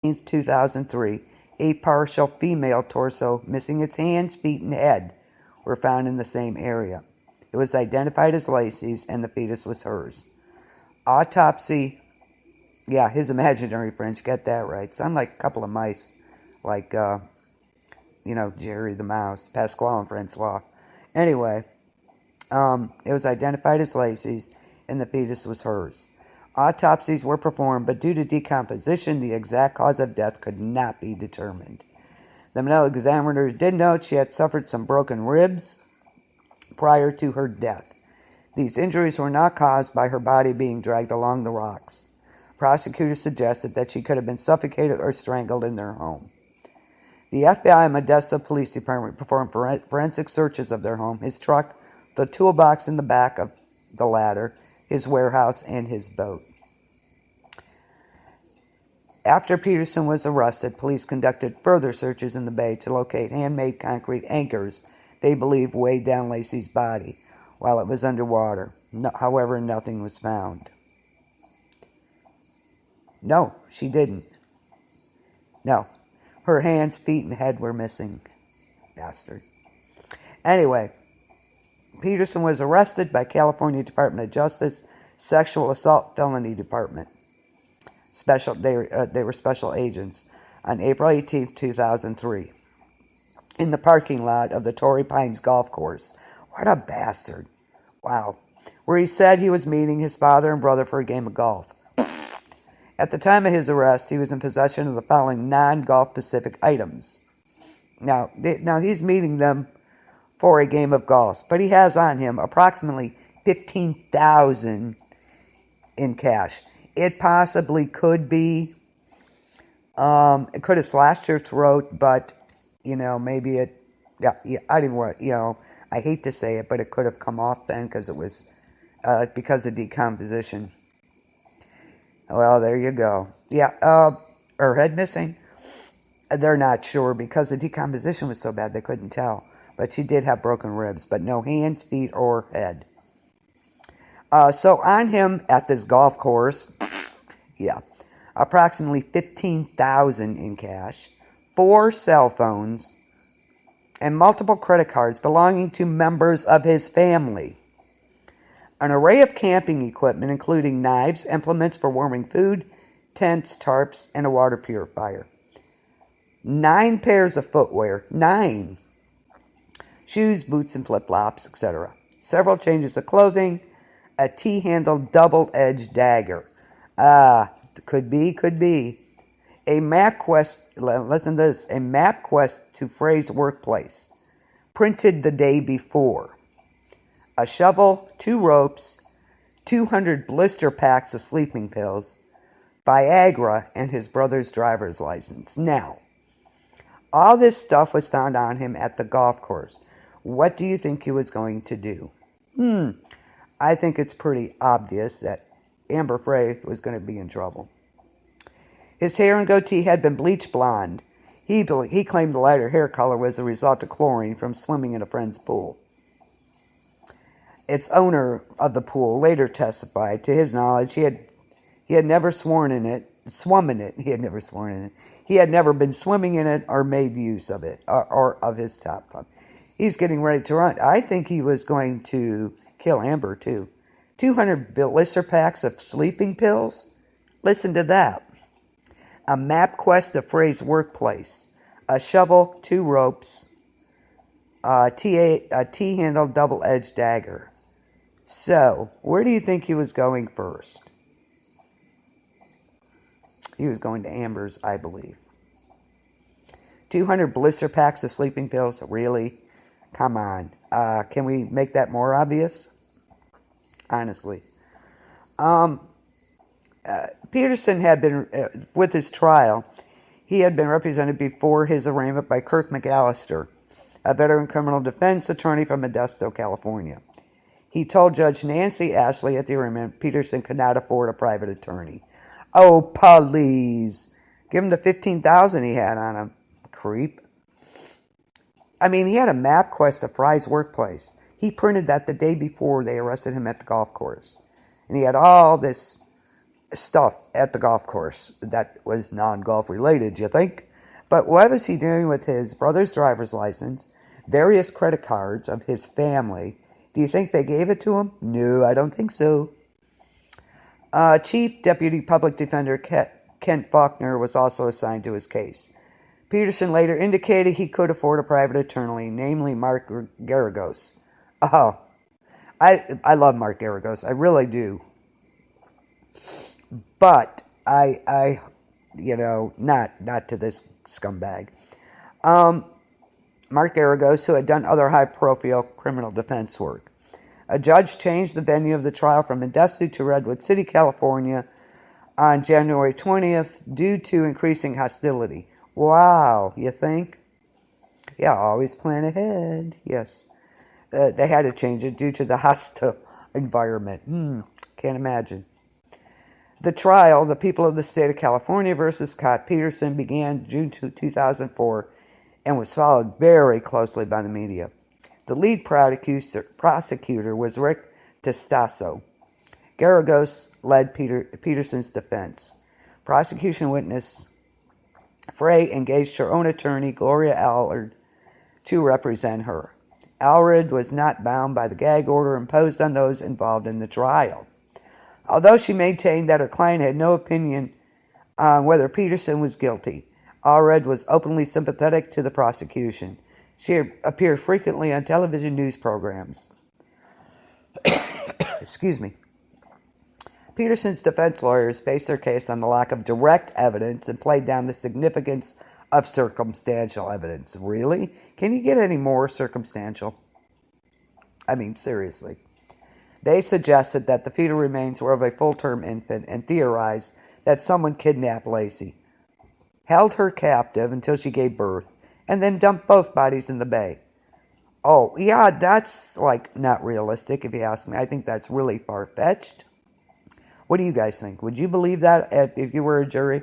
2003, a partial female torso missing its hands, feet, and head were found in the same area. It was identified as Lacey's, and the fetus was hers. Autopsy, yeah, his imaginary friends, get that right. Sound like a couple of mice, like, Jerry the Mouse, Pasquale and Francois. Anyway, it was identified as Lacey's, and the fetus was hers. Autopsies were performed, but due to decomposition, the exact cause of death could not be determined. The medical examiner did note she had suffered some broken ribs prior to her death. These injuries were not caused by her body being dragged along the rocks. Prosecutors suggested that she could have been suffocated or strangled in their home. The FBI and Modesto Police Department performed forensic searches of their home, his truck, the toolbox in the back of the ladder, his warehouse, and his boat. After Peterson was arrested, police conducted further searches in the bay to locate handmade concrete anchors they believe weighed down Lacey's body while it was underwater. However, nothing was found. No, she didn't. No. Her hands, feet, and head were missing. Bastard. Anyway, Peterson was arrested by California Department of Justice Sexual Assault Felony Department. They were special agents on April 18, 2003, in the parking lot of the Torrey Pines Golf Course. What a bastard. Wow. Where he said he was meeting his father and brother for a game of golf. At the time of his arrest, he was in possession of the following non-golf specific items. Now he's meeting them for a game of golf, but he has on him approximately $15,000 in cash. It possibly could be, it could have slashed her throat, but, maybe it, I didn't want, I hate to say it, but it could have come off then because it was, because of decomposition. Well, there you go. Yeah, her head missing. They're not sure because the decomposition was so bad they couldn't tell. But she did have broken ribs, but no hands, feet, or head. So on him at this golf course, approximately $15,000 in cash, 4 cell phones, and multiple credit cards belonging to members of his family. An array of camping equipment, including knives, implements for warming food, tents, tarps, and a water purifier. 9 pairs of footwear. 9. Shoes, boots, and flip-flops, etc. Several changes of clothing. A T-handled double-edged dagger. Could be. A MapQuest, listen to this, a MapQuest to Frey's workplace. Printed the day before. A shovel, 2 ropes, 200 blister packs of sleeping pills, Viagra, and his brother's driver's license. Now, all this stuff was found on him at the golf course. What do you think he was going to do? I think it's pretty obvious that Amber Frey was going to be in trouble. His hair and goatee had been bleached blonde. He claimed the lighter hair color was a result of chlorine from swimming in a friend's pool. Its owner of the pool later testified, to his knowledge, he had never swum in it. He had never sworn in it. He had never been swimming in it or made use of it or of his top club. He's getting ready to run. I think he was going to kill Amber too. 200 blister packs of sleeping pills. Listen to that. A MapQuest to Frey's workplace. A shovel, 2 ropes. A T-handled double-edged dagger. So, where do you think he was going first? He was going to Amber's, I believe. 200 blister packs of sleeping pills? Really? Come on. Can we make that more obvious? Honestly. Peterson had been, with his trial, he had been represented before his arraignment by Kirk McAllister, a veteran criminal defense attorney from Modesto, California. He told Judge Nancy Ashley at the arraignment Peterson could not afford a private attorney. Oh, please. Give him the $15,000 he had on him. Creep. I mean, he had a MapQuest of Frey's workplace. He printed that the day before they arrested him at the golf course. And he had all this stuff at the golf course that was non-golf related, you think? But what was he doing with his brother's driver's license, various credit cards of his family? Do you think they gave it to him? No, I don't think so. Chief Deputy Public Defender Kent Faulkner was also assigned to his case. Peterson later indicated he could afford a private attorney, namely Mark Garagos. Oh, I love Mark Garagos. I really do. But I not to this scumbag. Mark Garagos, who had done other high-profile criminal defense work. A judge changed the venue of the trial from Modesto to Redwood City, California on January 20th due to increasing hostility. Wow, you think? Yeah, always plan ahead. Yes. They had to change it due to the hostile environment. Can't imagine. The trial, the people of the state of California versus Scott Peterson, began June 2004 and was followed very closely by the media. The lead prosecutor was Rick Testasso. Garagos led Peterson's defense. Prosecution witness Frey engaged her own attorney, Gloria Allard, to represent her. Allard was not bound by the gag order imposed on those involved in the trial. Although she maintained that her client had no opinion on whether Peterson was guilty, Allred was openly sympathetic to the prosecution. She appeared frequently on television news programs. Excuse me. Peterson's defense lawyers based their case on the lack of direct evidence and played down the significance of circumstantial evidence. Really? Can you get any more circumstantial? I mean, seriously. They suggested that the fetal remains were of a full-term infant and theorized that someone kidnapped Lacey, held her captive until she gave birth, and then dumped both bodies in the bay. Oh, yeah, that's, not realistic, if you ask me. I think that's really far-fetched. What do you guys think? Would you believe that if you were a jury?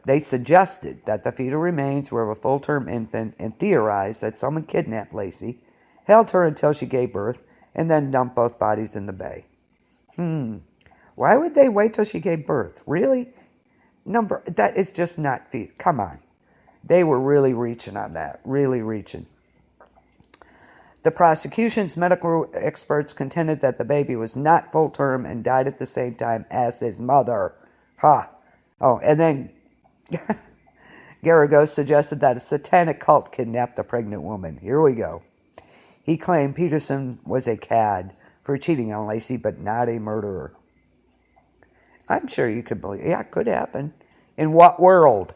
They suggested that the fetal remains were of a full-term infant and theorized that someone kidnapped Lacey, held her until she gave birth, and then dumped both bodies in the bay. Why would they wait till she gave birth? Really? That is just not feasible. Come on. They were really reaching on that. Really reaching. The prosecution's medical experts contended that the baby was not full term and died at the same time as his mother. Oh, and then Garagos suggested that a satanic cult kidnapped the pregnant woman. Here we go. He claimed Peterson was a cad for cheating on Lacey, but not a murderer. I'm sure you could believe. Yeah, it could happen. In what world?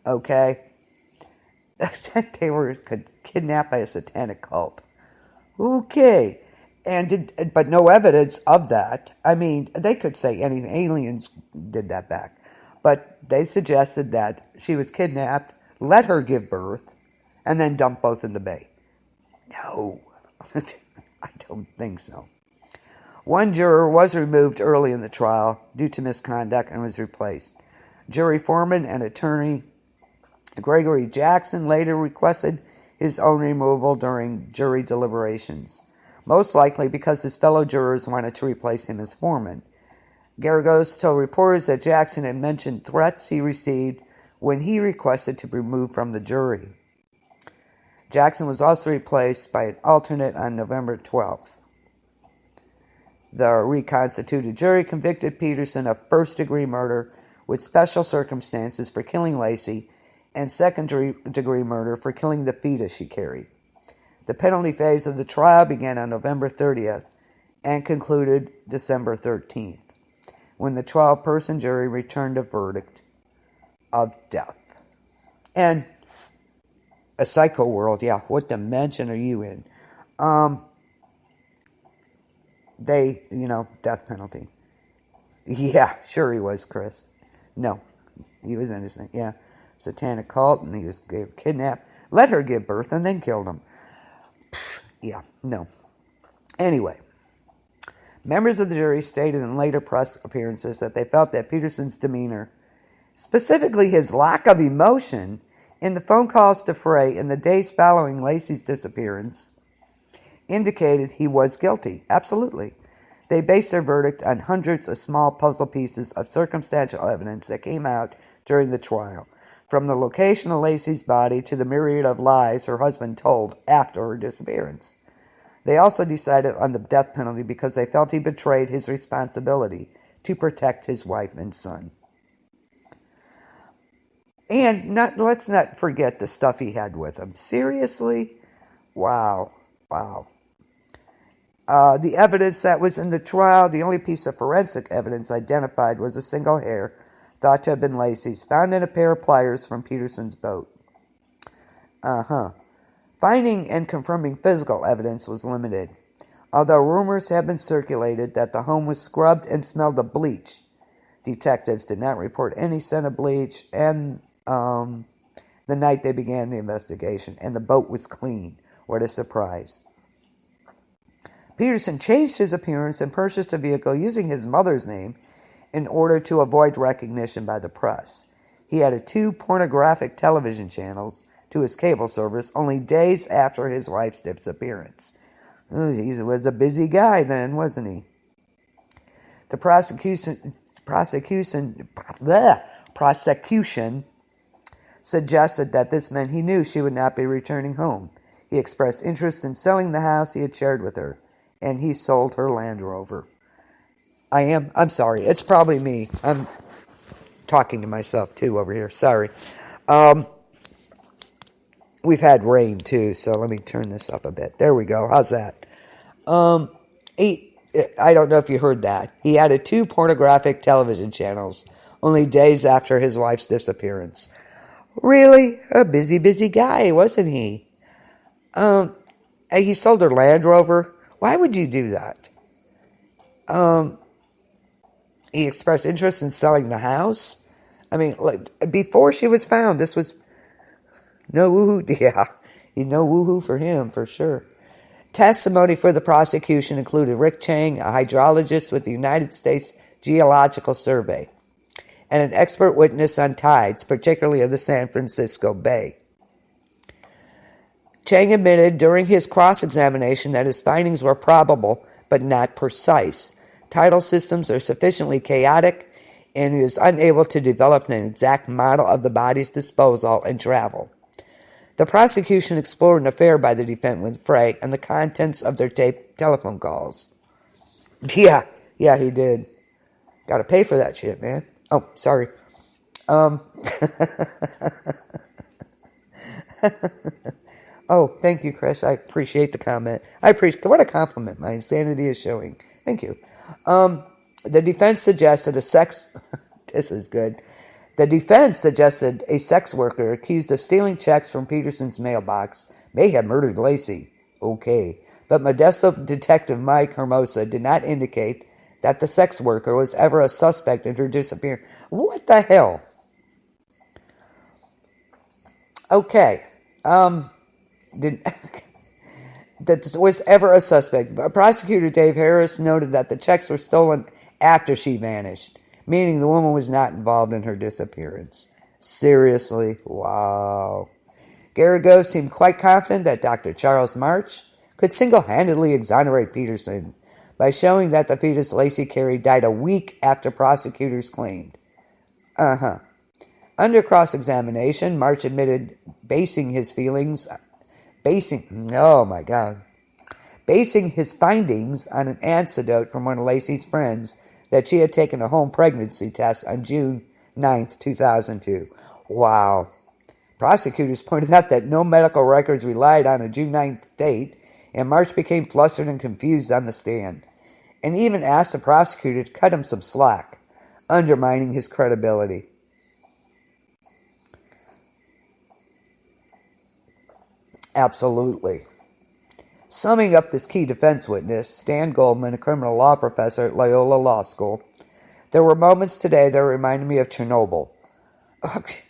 Okay. They were kidnapped by a satanic cult. Okay. But no evidence of that. I mean, they could say anything. Aliens did that back. But they suggested that she was kidnapped, let her give birth, and then dump both in the bay. No. I don't think so. One juror was removed early in the trial due to misconduct and was replaced. Jury foreman and attorney Gregory Jackson later requested his own removal during jury deliberations, most likely because his fellow jurors wanted to replace him as foreman. Garagos told reporters that Jackson had mentioned threats he received when he requested to be removed from the jury. Jackson was also replaced by an alternate on November 12th. The reconstituted jury convicted Peterson of first-degree murder with special circumstances for killing Lacey and second-degree murder for killing the fetus she carried. The penalty phase of the trial began on November 30th and concluded December 13th, when the 12-person jury returned a verdict of death. And a psycho world, yeah, what dimension are you in? Death penalty. Yeah, sure he was, Chris. No, he was innocent, yeah. Satanic cult, and he was kidnapped, let her give birth, and then killed him. Yeah, no. Anyway, members of the jury stated in later press appearances that they felt that Peterson's demeanor, specifically his lack of emotion in the phone calls to Frey in the days following Lacey's disappearance, indicated he was guilty. Absolutely. They based their verdict on hundreds of small puzzle pieces of circumstantial evidence that came out during the trial, from the location of Lacey's body to the myriad of lies her husband told after her disappearance. They also decided on the death penalty because they felt he betrayed his responsibility to protect his wife and son. And let's not forget the stuff he had with him. Seriously? Wow. The evidence that was in the trial, the only piece of forensic evidence identified was a single hair, thought to have been Lacey's, found in a pair of pliers from Peterson's boat. Finding and confirming physical evidence was limited. Although rumors have been circulated that the home was scrubbed and smelled of bleach, detectives did not report any scent of bleach and the night they began the investigation, and the boat was clean. What a surprise. Peterson changed his appearance and purchased a vehicle using his mother's name in order to avoid recognition by the press. He added 2 pornographic television channels to his cable service only days after his wife's disappearance. He was a busy guy then, wasn't he? The prosecution suggested that this meant he knew she would not be returning home. He expressed interest in selling the house he had shared with her, and he sold her Land Rover. I'm sorry, it's probably me. I'm talking to myself too over here. Sorry. We've had rain too, so let me turn this up a bit. There we go. How's that? I don't know if you heard that. He added 2 pornographic television channels only days after his wife's disappearance. Really? A busy guy, wasn't he? He sold her Land Rover. Why would you do that? He expressed interest in selling the house. I mean, before she was found, this was no woohoo. Yeah, no woohoo for him, for sure. Testimony for the prosecution included Rick Chang, a hydrologist with the United States Geological Survey, and an expert witness on tides, particularly of the San Francisco Bay. Chang admitted during his cross-examination that his findings were probable but not precise. Tidal systems are sufficiently chaotic, and he was unable to develop an exact model of the body's disposal and travel. The prosecution explored an affair by the defendant with Frey and the contents of their taped telephone calls. Yeah, he did. Got to pay for that shit, man. Oh, sorry. Oh, thank you, Chris. I appreciate the comment. What a compliment. My insanity is showing. Thank you. The defense suggested this is good. The defense suggested a sex worker accused of stealing checks from Peterson's mailbox may have murdered Lacey. Okay. But Modesto Detective Mike Hermosa did not indicate that the sex worker was ever a suspect in her disappearance. What the hell? Okay. That was ever a suspect. Prosecutor Dave Harris noted that the checks were stolen after she vanished, meaning the woman was not involved in her disappearance. Seriously? Wow. Garrigo seemed quite confident that Dr. Charles March could single-handedly exonerate Peterson by showing that the fetus Lacey carried died a week after prosecutors claimed. Under cross-examination, March admitted basing his findings on an anecdote from one of Lacey's friends that she had taken a home pregnancy test on June 9th, 2002. Wow. Prosecutors pointed out that no medical records relied on a June 9th date, and March became flustered and confused on the stand, and even asked the prosecutor to cut him some slack, undermining his credibility. Absolutely. Summing up this key defense witness, Stan Goldman, a criminal law professor at Loyola Law School, there were moments today that reminded me of Chernobyl.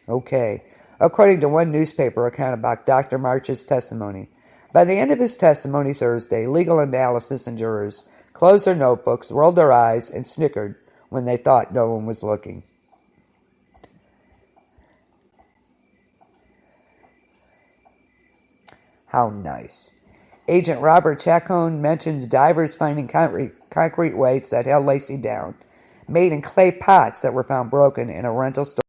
Okay. According to one newspaper account about Dr. March's testimony, by the end of his testimony Thursday, legal analysis and jurors closed their notebooks, rolled their eyes, and snickered when they thought no one was looking. How nice. Agent Robert Chacon mentions divers finding concrete weights that held Lacey down, made in clay pots that were found broken in a rental store.